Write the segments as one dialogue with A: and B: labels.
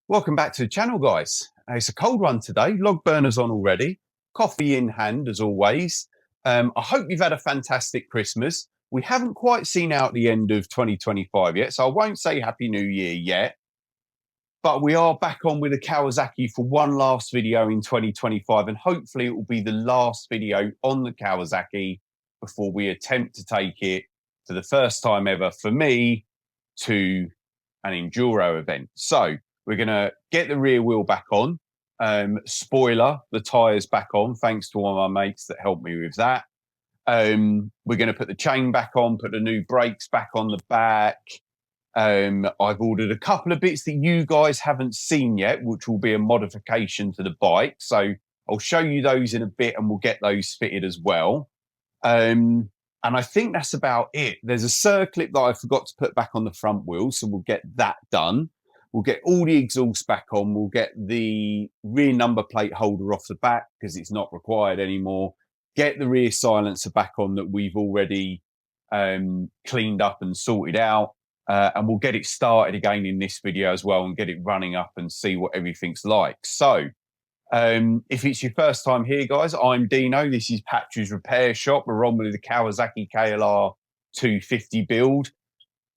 A: Welcome back to the channel, guys. It's a cold one today. Log burners on already. Coffee in hand, as always. I hope you've had a fantastic Christmas. We haven't quite seen out the end of 2025 yet, so I won't say Happy New Year yet. But we are back on with the Kawasaki for one last video in 2025, and hopefully it will be the last video on the Kawasaki before we attempt to take it for the first time ever for me to an enduro event. So we're going to get the rear wheel back on. Spoiler, the tyres back on, thanks to one of my mates that helped me with that. We're going to put the chain back on, put the new brakes back on the back. I've ordered a couple of bits that you guys haven't seen yet, which will be a modification to the bike. So I'll show you those in a bit and we'll get those fitted as well. And I think that's about it. There's a circlip that I forgot to put back on the front wheel, so we'll get that done. We'll get all the exhaust back on. We'll get the rear number plate holder off the back because it's not required anymore. Get the rear silencer back on that we've already cleaned up and sorted out. And we'll get it started again in this video as well and get it running up and see what everything's like. So if it's your first time here, guys, I'm Dino. This is Patch's Repair Shop. We're on with the Kawasaki Klr 250 build.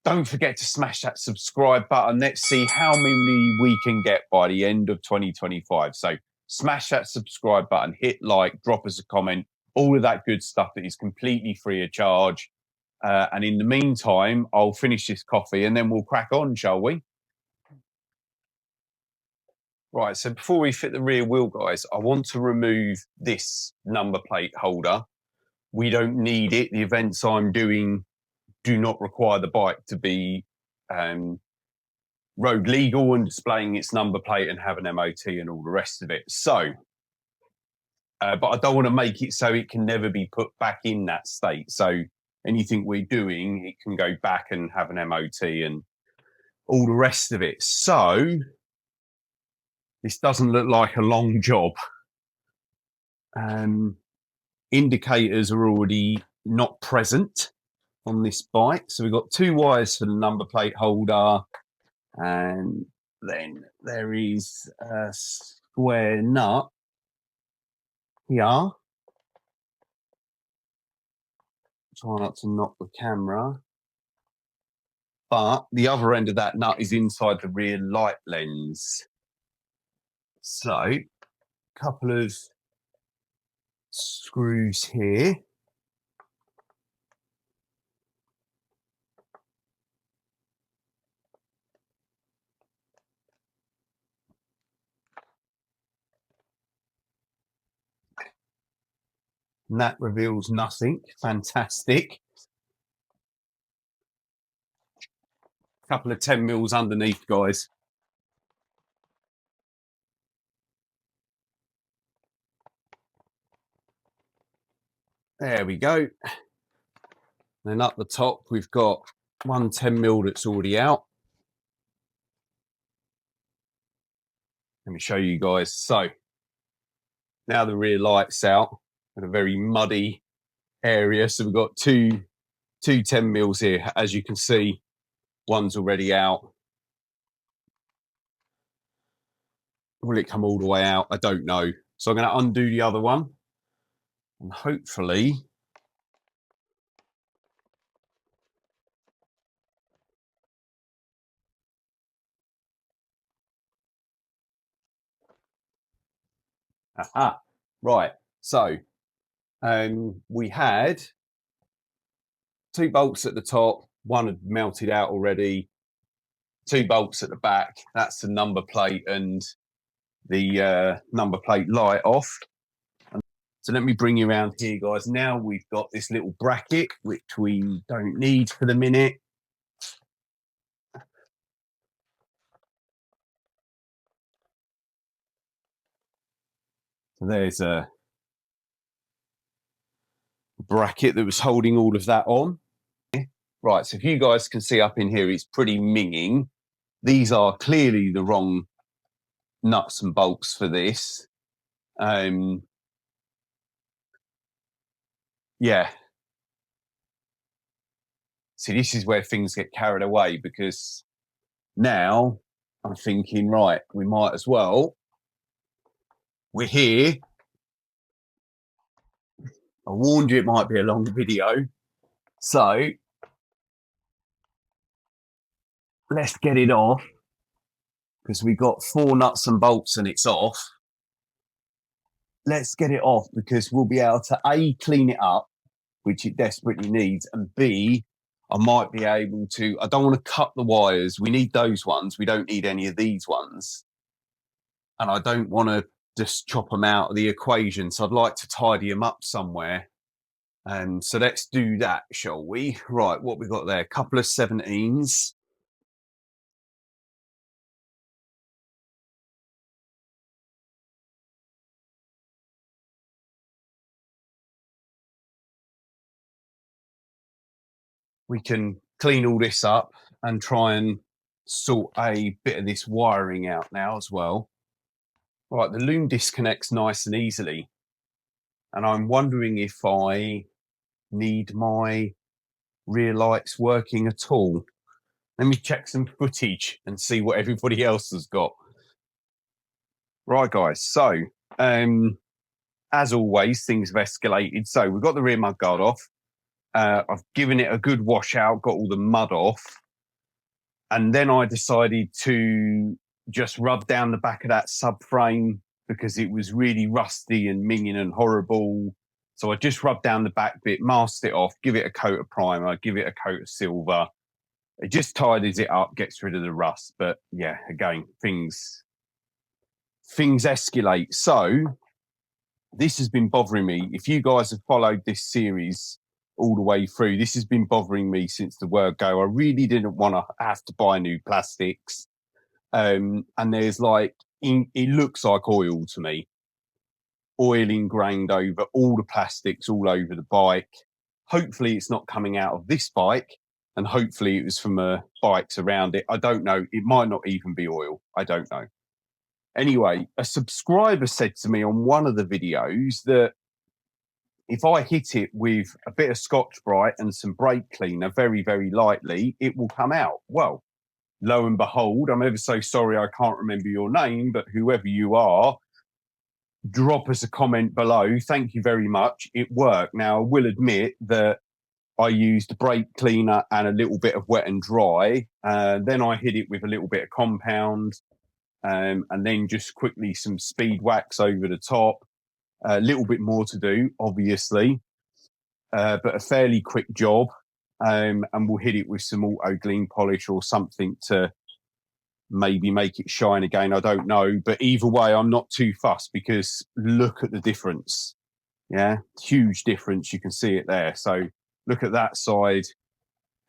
A: Don't forget to smash that subscribe button. Let's see how many we can get by the end of 2025. So smash that subscribe button, hit like, drop us a comment, all of that good stuff that is completely free of charge. And in the meantime, I'll finish this coffee and then we'll crack on, shall we? Right, so before we fit the rear wheel, guys, I want to remove this number plate holder. We don't need it. The events I'm doing do not require the bike to be road legal and displaying its number plate and have an MOT and all the rest of it. So, but I don't want to make it so it can never be put back in that state. So anything we're doing, it can go back and have an MOT and all the rest of it. So this doesn't look like a long job. Indicators are already not present on this bike. So we've got two wires for the number plate holder. And then there is a square nut here. Try not to knock the camera. But the other end of that nut is inside the rear light lens. So, a couple of screws here. And that reveals nothing. Fantastic. A couple of 10 mils underneath, guys. There we go. Then up the top, we've got one 10 mil that's already out. Let me show you guys. So now the rear light's out in a very muddy area. So we've got two 10 mils here. As you can see, one's already out. Will it come all the way out? I don't know. So I'm going to undo the other one. And hopefully aha, right. So we had two bolts at the top. One had melted out already. Two bolts at the back. That's the number plate and the number plate light off. So let me bring you around here, guys. Now we've got this little bracket, which we don't need for the minute. So there's a bracket that was holding all of that on. Right, so if you guys can see up in here, it's pretty minging. These are clearly the wrong nuts and bolts for this. Yeah. See, this is where things get carried away, because now I'm thinking, right, we might as well. We're here. I warned you it might be a long video. So let's get it off, because we got 4 nuts and bolts and it's off. Let's get it off, because we'll be able to A, clean it up, which it desperately needs, and B, I might be able to, I don't want to cut the wires. We need those ones. We don't need any of these ones. And I don't want to just chop them out of the equation. So I'd like to tidy them up somewhere. And so let's do that, shall we? Right, what we got there? A couple of 17s. We can clean all this up and try and sort a bit of this wiring out now as well. Right, the loom disconnects nice and easily. And I'm wondering if I need my rear lights working at all. Let me check some footage and see what everybody else has got. Right, guys, so as always, things have escalated. So we've got the rear mudguard off. I've given it a good wash out, got all the mud off. And then I decided to just rub down the back of that subframe, because it was really rusty and minging and horrible. So I just rubbed down the back bit, masked it off, give it a coat of primer, give it a coat of silver. It just tidies it up, gets rid of the rust. But yeah, again, things escalate. So this has been bothering me. If you guys have followed this series all the way through, this has been bothering me since the word go. I really didn't want to have to buy new plastics. And there's like, it looks like oil to me. Oil ingrained over all the plastics, all over the bike. Hopefully it's not coming out of this bike, and hopefully it was from bikes around it. I don't know. It might not even be oil. I don't know. Anyway, a subscriber said to me on one of the videos that if I hit it with a bit of Scotch-Brite and some brake cleaner very, very lightly, it will come out. Well, lo and behold, I'm ever so sorry I can't remember your name, but whoever you are, drop us a comment below. Thank you very much. It worked. Now, I will admit that I used brake cleaner and a little bit of wet and dry. Then I hit it with a little bit of compound, and then just quickly some speed wax over the top. A little bit more to do, obviously, but a fairly quick job. And we'll hit it with some auto gleam polish or something to maybe make it shine again. I don't know. But either way, I'm not too fussed, because look at the difference. Yeah, huge difference. You can see it there. So look at that side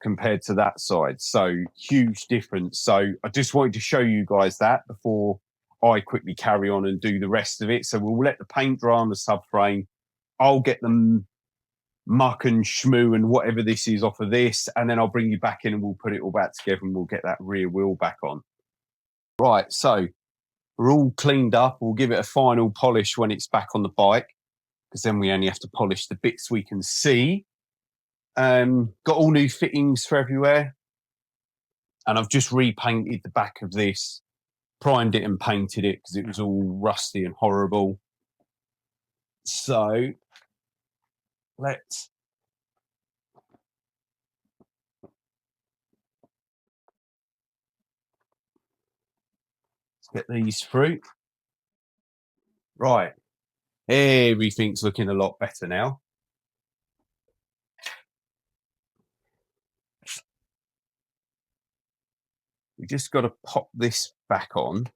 A: compared to that side. So huge difference. So I just wanted to show you guys that before I quickly carry on and do the rest of it. So we'll let the paint dry on the subframe. I'll get them muck and shmoo and whatever this is off of this, and then I'll bring you back in and we'll put it all back together and we'll get that rear wheel back on. Right, so we're all cleaned up. We'll give it a final polish when it's back on the bike, because then we only have to polish the bits we can see. Got all new fittings for everywhere, and I've just repainted the back of this, primed it and painted it because it was all rusty and horrible. So let's get these through. Right, everything's looking a lot better now. We just got to pop this back on,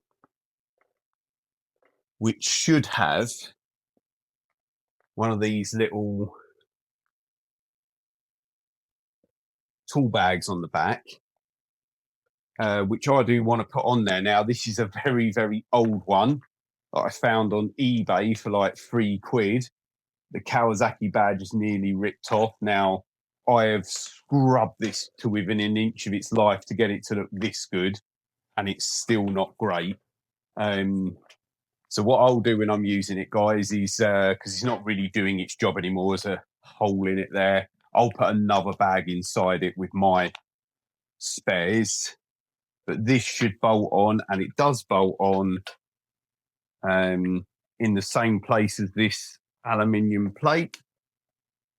A: which should have one of these little tool bags on the back, which I do want to put on there. Now, this is a very, very old one that I found on eBay for like £3. The Kawasaki badge is nearly ripped off. Now, I have scrubbed this to within an inch of its life to get it to look this good, and it's still not great. So what I'll do when I'm using it, guys, is because it's not really doing its job anymore, there's a hole in it there. I'll put another bag inside it with my spares, but this should bolt on, and it does bolt on in the same place as this aluminium plate,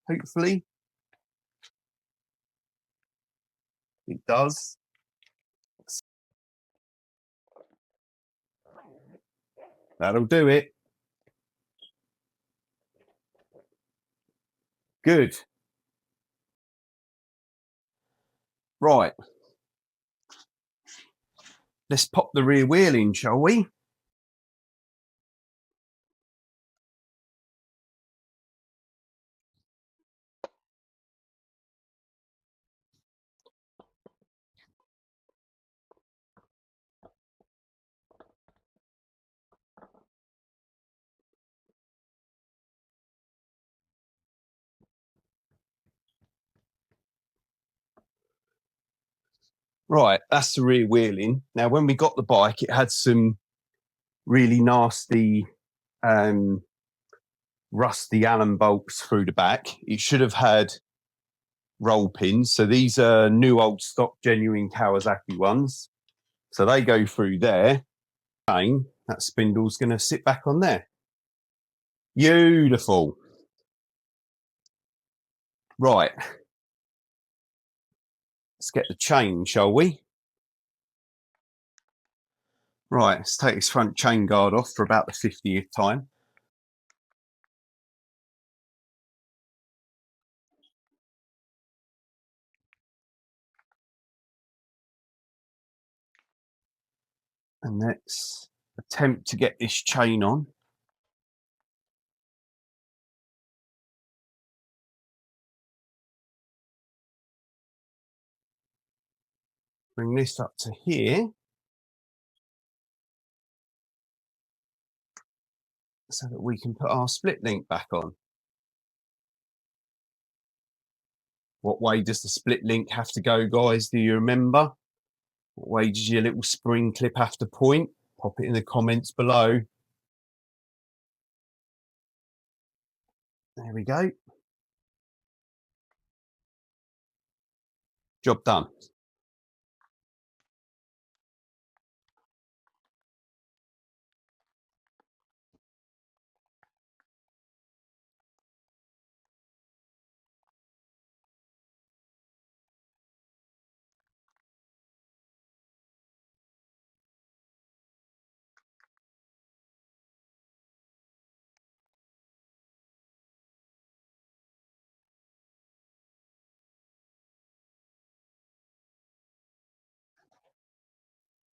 A: hopefully. It does. That'll do it. Good. Right. Let's pop the rear wheel in, shall we? Right, that's the rear wheel in. Now, when we got the bike, it had some really nasty rusty Allen bolts through the back. It should have had roll pins. So these are new old stock genuine Kawasaki ones. So they go through there. That spindle's going to sit back on there. Beautiful. Right. Let's get the chain, shall we? Right, let's take this front chain guard off for about the 50th time. And let's attempt to get this chain on. Bring this up to here. So that we can put our split link back on. What way does the split link have to go, guys? Do you remember? What way does your little spring clip have to point? Pop it in the comments below. There we go. Job done.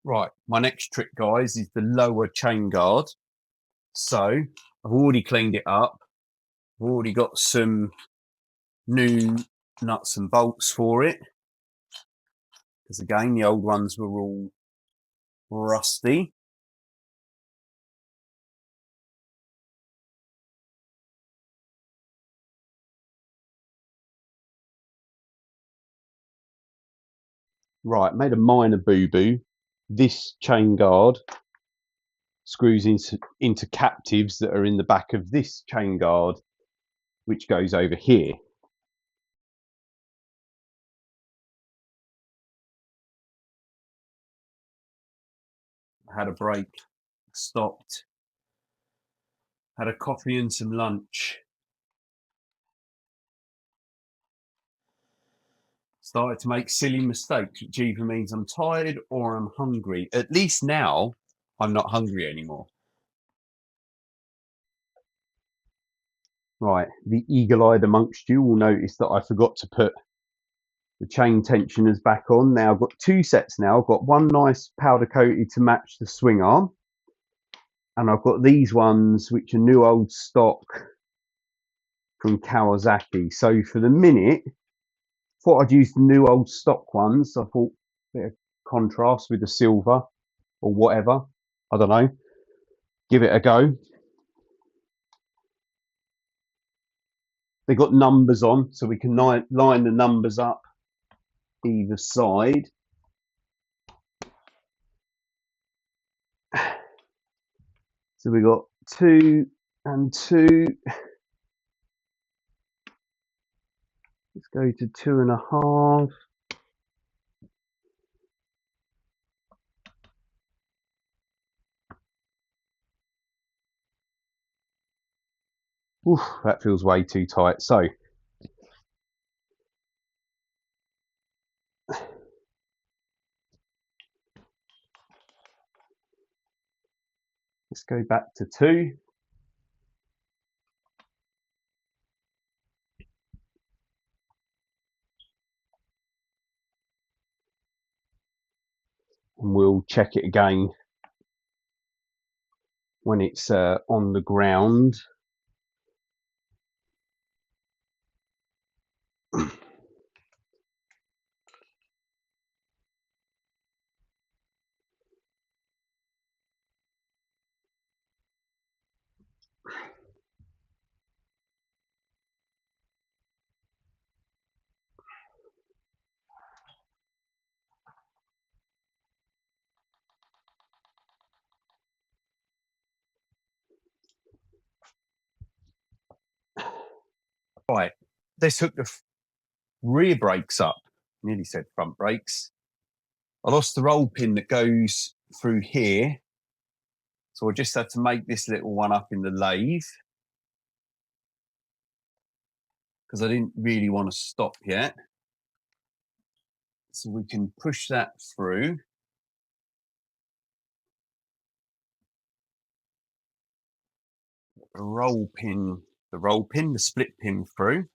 A: Right, my next trick, guys, is the lower chain guard. So I've already cleaned it up. I've already got some new nuts and bolts for it. Because again, the old ones were all rusty. Right, made a minor boo-boo. This chain guard screws into captives that are in the back of this chain guard, which goes over here. I had a break, stopped, had a coffee and some lunch. Started to make silly mistakes, which either means I'm tired or I'm hungry. At least now I'm not hungry anymore. Right, the eagle-eyed amongst you will notice that I forgot to put the chain tensioners back on. Now I've got two sets now. I've got one nice powder coated to match the swing arm. And I've got these ones, which are new old stock from Kawasaki. So for the minute, thought I'd use the new old stock ones. I thought a bit of contrast with the silver or whatever. I don't know. Give it a go. They've got numbers on, so we can line the numbers up either side. So we got 2 and 2. Let's go to 2.5. Oof, that feels way too tight. So let's go back to 2. And we'll check it again when it's on the ground. Right, let's hook the rear brakes up. Nearly said front brakes. I lost the roll pin that goes through here, so I just had to make this little one up in the lathe because I didn't really want to stop yet. So we can push that through. The roll pin, the split pin through.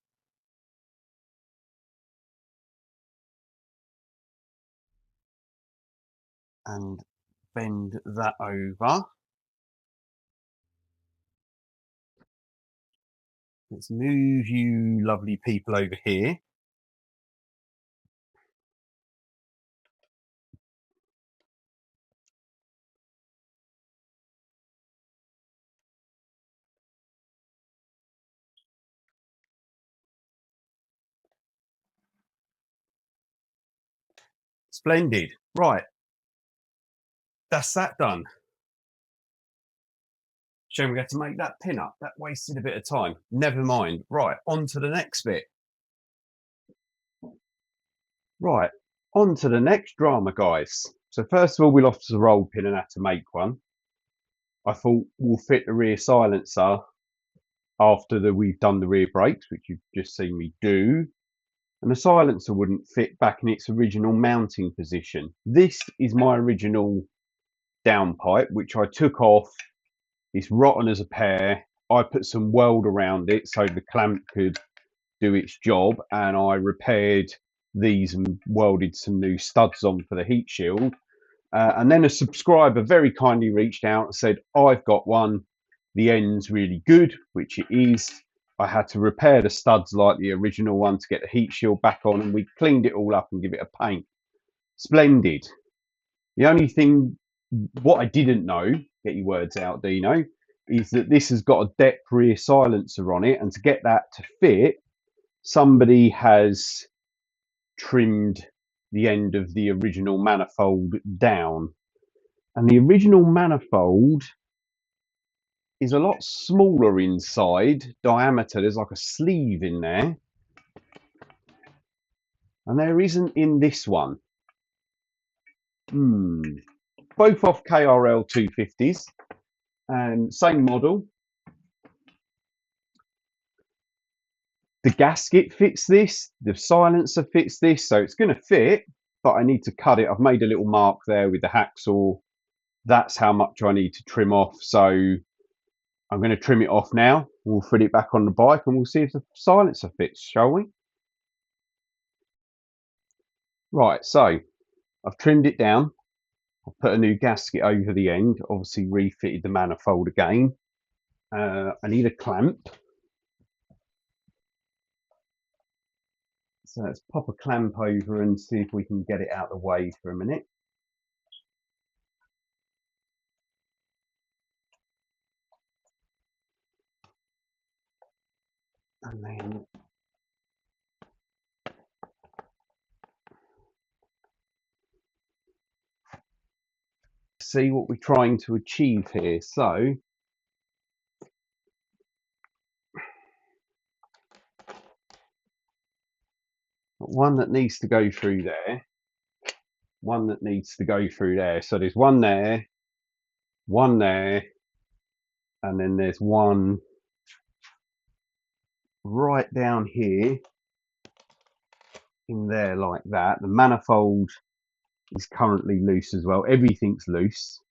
A: And bend that over. Let's move you lovely people over here. Splendid. Right. That's that done. Shame we had to make that pin up. That wasted a bit of time. Never mind. Right, on to the next bit. Right, on to the next drama, guys. So first of all, we lost the roll pin and had to make one. I thought we'll fit the rear silencer after we've done the rear brakes, which you've just seen me do. And the silencer wouldn't fit back in its original mounting position. This is my original downpipe, which I took off. It's rotten as a pear. I put some weld around it so the clamp could do its job, and I repaired these and welded some new studs on for the heat shield. And then a subscriber very kindly reached out and said, I've got one. The end's really good, which it is. I had to repair the studs like the original one to get the heat shield back on, and we cleaned it all up and give it a paint. Splendid. The only thing, what I didn't know, get your words out, Dino, is that this has got a depth rear silencer on it, and to get that to fit, somebody has trimmed the end of the original manifold down. And the original manifold is a lot smaller inside diameter. There's like a sleeve in there. And there isn't in this one. Both off KRL 250s. And same model. The gasket fits this. The silencer fits this. So it's going to fit. But I need to cut it. I've made a little mark there with the hacksaw. That's how much I need to trim off. So I'm going to trim it off now. We'll fit it back on the bike and we'll see if the silencer fits, shall we? Right, so I've trimmed it down. I've put a new gasket over the end, obviously refitted the manifold again. I need a clamp. So let's pop a clamp over and see if we can get it out of the way for a minute. And then see what we're trying to achieve here. So Got one that needs to go through there, one that needs to go through there. So there's one there, and then there's one right down here in there like that. The manifold is currently loose as well. Everything's loose.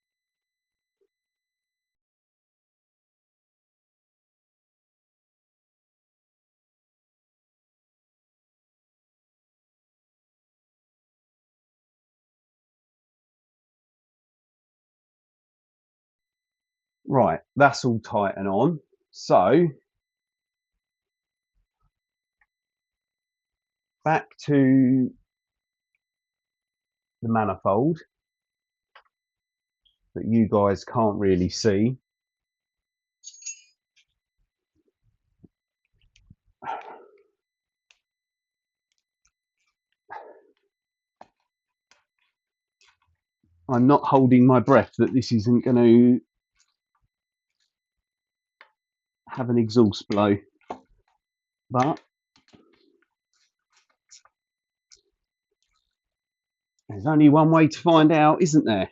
A: Right, that's all tight and on. So back to the manifold that you guys can't really see. I'm not holding my breath that this isn't going to have an exhaust blow, but there's only one way to find out, isn't there?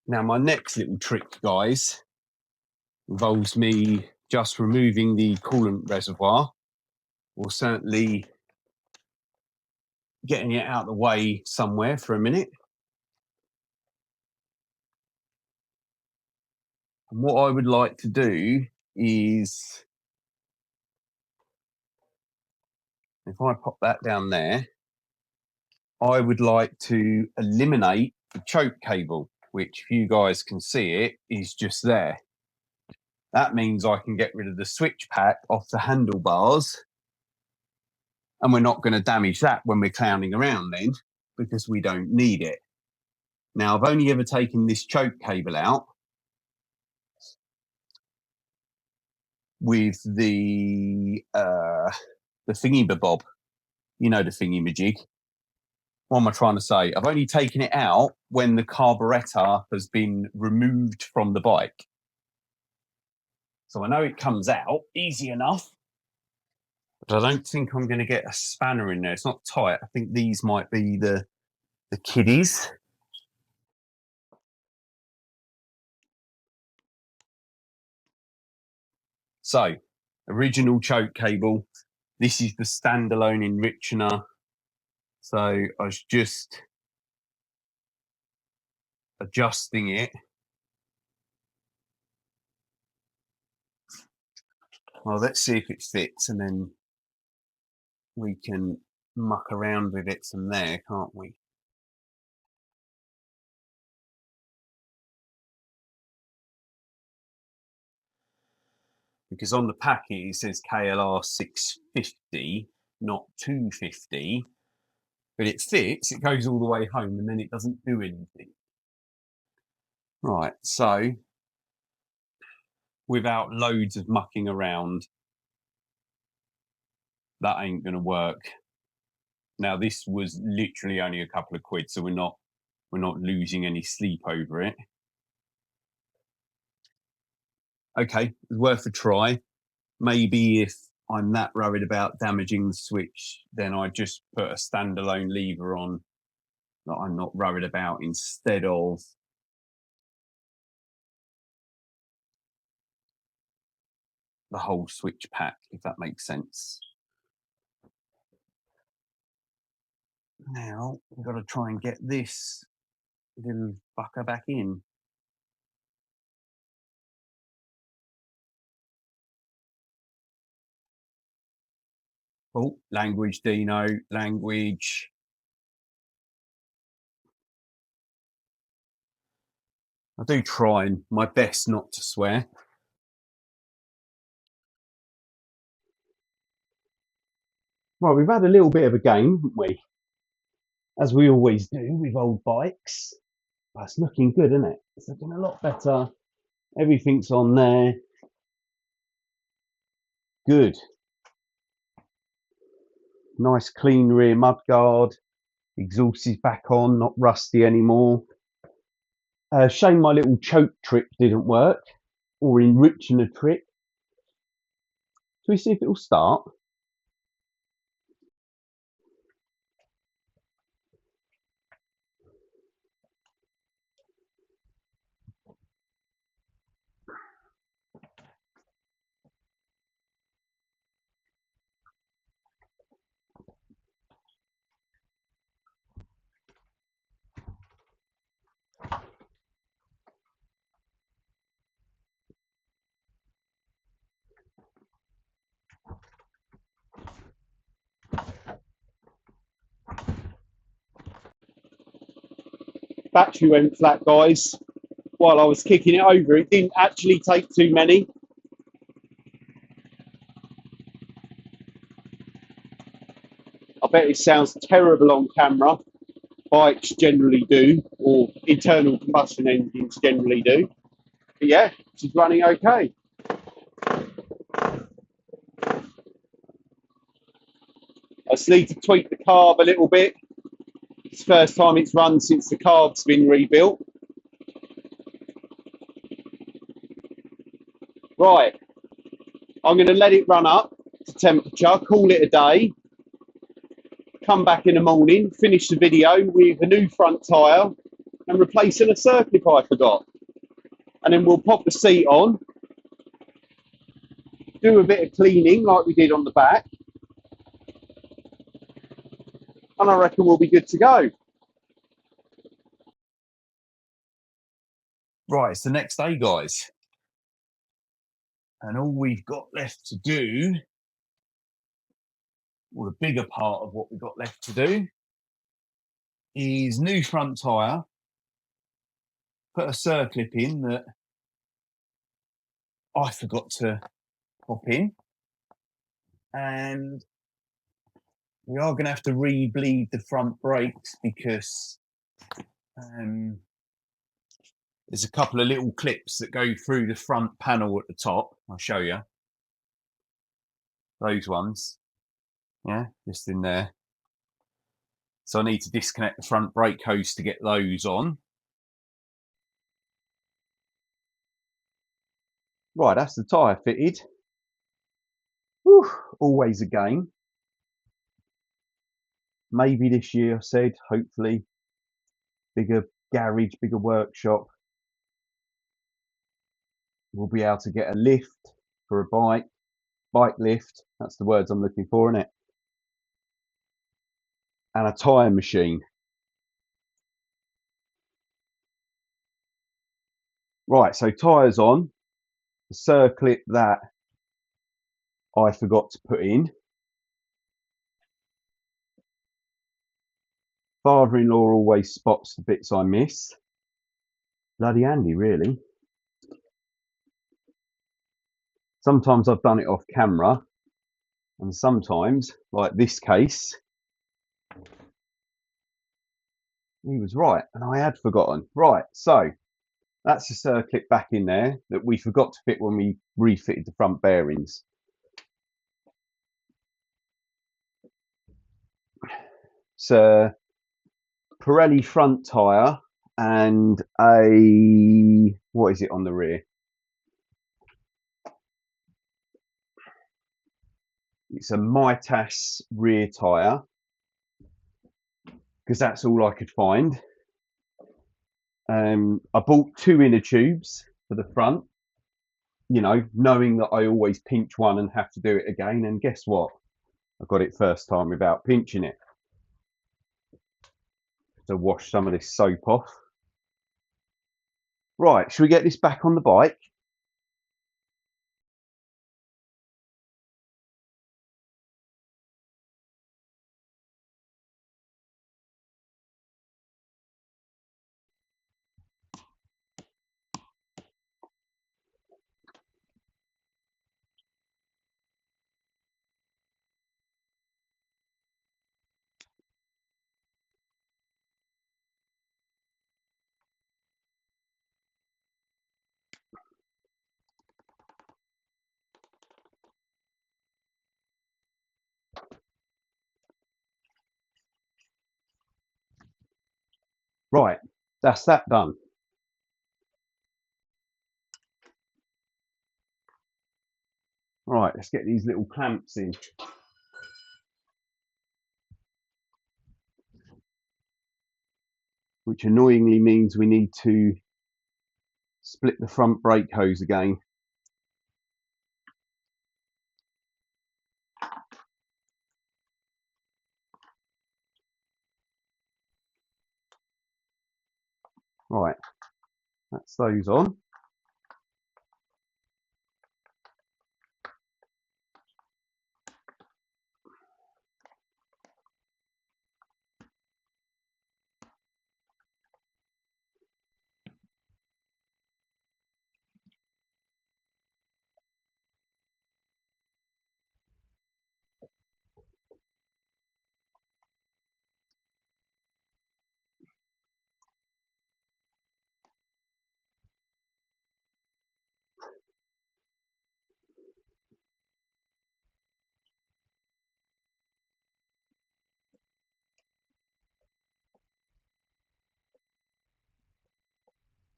A: Now, my next little trick, guys, involves me just removing the coolant reservoir, or certainly getting it out of the way somewhere for a minute. And what I would like to do is, if I pop that down there, I would like to eliminate the choke cable, which, if you guys can see it, is just there. That means I can get rid of the switch pack off the handlebars, and we're not going to damage that when we're clowning around then, because we don't need it. Now, I've only ever taken this choke cable out with the thingy-bob, you know, the thingy-majig. What am I trying to say? I've only taken it out when the carburettor has been removed from the bike. So I know it comes out easy enough, but I don't think I'm going to get a spanner in there. It's not tight. I think these might be the kiddies. So, original choke cable. This is the standalone enrichener. So I was just adjusting it. Well, let's see if it fits, and then we can muck around with it from there, can't we? Because on the packet it says KLR 650, not 250, but it fits, it goes all the way home, and then it doesn't do anything. Right, so without loads of mucking around, that ain't going to work. Now, this was literally only a couple of quid, so we're not losing any sleep over it. Okay, worth a try. Maybe if I'm that worried about damaging the switch, then I just put a standalone lever on that I'm not worried about, instead of the whole switch pack, if that makes sense. Now we've got to try and get this little fucker back in. Oh, language, Dino, language. I do try my best not to swear. Well, we've had a little bit of a game, haven't we? As we always do with old bikes. But it's looking good, isn't it? It's looking a lot better. Everything's on there. Good. Nice clean rear mudguard. Exhaust is back on, not rusty anymore. Shame my little choke trick didn't work, or enriching a trick. Shall we see if it'll start? battery went flat, guys, while I was kicking it over. It didn't actually take too many. I bet it sounds terrible on camera. Bikes generally do, or internal combustion engines generally do. But yeah, she's running okay. I just need to tweak the carb a little bit. It's the first time it's run since the carb's been rebuilt. Right, I'm going to let it run up to temperature, call it a day, come back in the morning, finish the video with a new front tyre and replacing a circlip I forgot. And then we'll pop the seat on, do a bit of cleaning like we did on the back, and I reckon we'll be good to go. Right, it's the next day, guys. And all we've got left to do, or the bigger part of what we've got left to do, is new front tyre, put a circlip in that I forgot to pop in, and we are going to have to re-bleed the front brakes because there's a couple of little clips that go through the front panel at the top. I'll show you. Those ones. Yeah, just in there. So I need to disconnect the front brake hose to get those on. Right, that's the tyre fitted. Whew, always a game. Maybe this year, I said, hopefully, bigger garage, bigger workshop. We'll be able to get a lift for a bike lift. That's the words I'm looking for, isn't it? And a tyre machine. Right, so tyres on. The circlip that I forgot to put in. Father-in-law always spots the bits I miss. Bloody handy, really. Sometimes I've done it off camera, and sometimes, like this case, he was right, and I had forgotten. Right, so that's the circlip back in there that we forgot to fit when we refitted the front bearings. It's a Pirelli front tyre and a, what is it on the rear? It's a Mitas rear tyre, because that's all I could find. I bought 2 inner tubes for the front, you know, knowing that I always pinch one and have to do it again. And guess what? I got it first time without pinching it. To wash some of this soap off. Right, should we get this back on the bike? Right, that's that done. Right, let's get these little clamps in. Which annoyingly means we need to split the front brake hose again. Right, that's those on.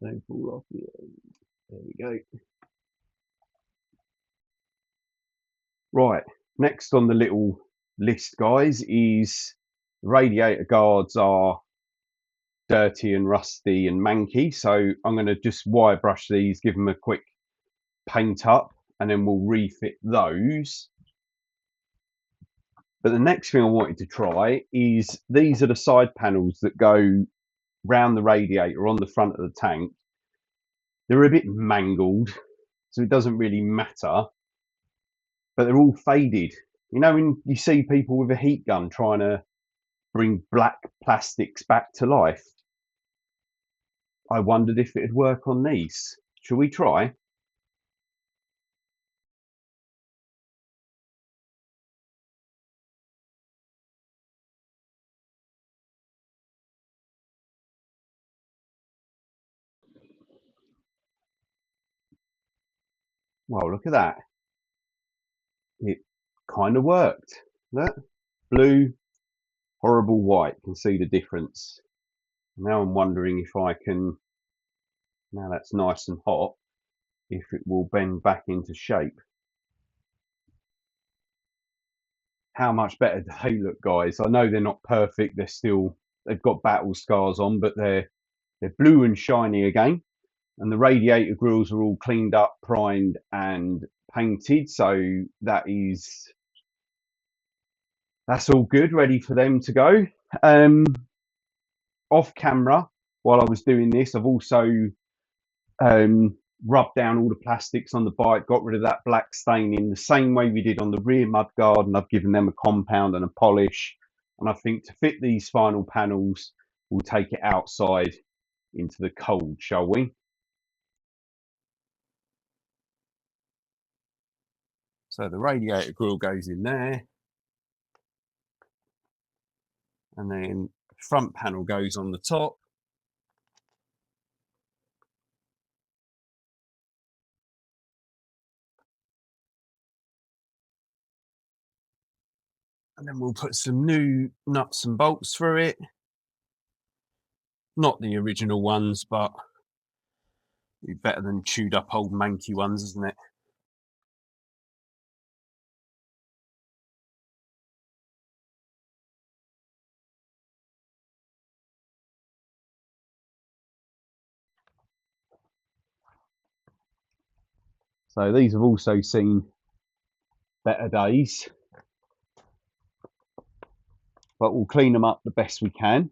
A: Don't fall off the end. There we go. Right, next on the little list, guys, is radiator guards are dirty and rusty and manky. So I'm going to just wire brush these, give them a quick paint up, and then we'll refit those. But the next thing I wanted to try is these are the side panels that go round the radiator on the front of the tank. They're a bit mangled, so it doesn't really matter, but they're all faded. You know, when you see people with a heat gun trying to bring black plastics back to life, I wondered if it'd work on these. Shall we try? Well, look at that. It kind of worked. Look, blue, horrible white. Can see the difference. Now I'm wondering if I can, now that's nice and hot, if it will bend back into shape. How much better do they look, guys? I know they're not perfect. They've got battle scars on, but they're blue and shiny again. And the radiator grills are all cleaned up, primed and painted. So that's all good, ready for them to go. Off camera, while I was doing this, I've also rubbed down all the plastics on the bike, got rid of that black stain in the same way we did on the rear mudguard, and I've given them a compound and a polish. And I think to fit these final panels, we'll take it outside into the cold, shall we? So the radiator grill goes in there, and then the front panel goes on the top. And then we'll put some new nuts and bolts through it. Not the original ones, but be better than chewed up old manky ones, isn't it? So these have also seen better days, but we'll clean them up the best we can.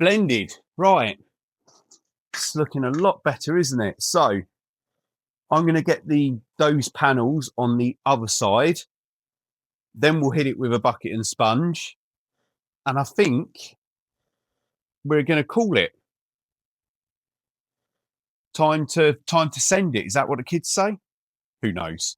A: Blended, right. It's looking a lot better, isn't it? So I'm going to get those panels on the other side. Then we'll hit it with a bucket and sponge. And I think we're going to call it. Time to send it. Is that what the kids say? Who knows?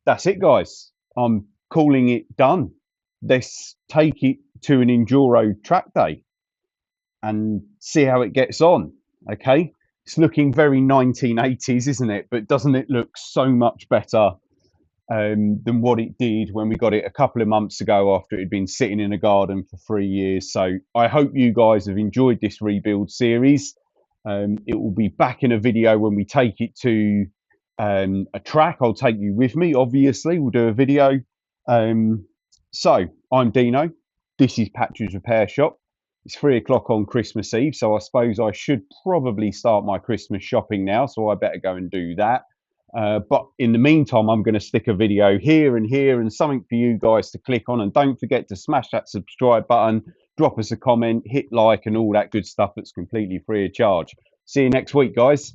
A: that's it, guys. I'm calling it done. Let's take it to an Enduro track day and see how it gets on. Okay, it's looking very 1980s, isn't it? But doesn't it look so much better than what it did when we got it a couple of months ago after it had been sitting in a garden for 3 years? So I hope you guys have enjoyed this rebuild series. It will be back in a video when we take it to a track. I'll take you with me, obviously. We'll do a video. So I'm Dino. This is Patch's Repair Shop. It's 3 o'clock on Christmas Eve, so I suppose I should probably start my Christmas shopping now, so I better go and do that. But in the meantime, I'm going to stick a video here and something for you guys to click on. And don't forget to smash that subscribe button, drop us a comment, hit like and all that good stuff that's completely free of charge. See you next week, guys.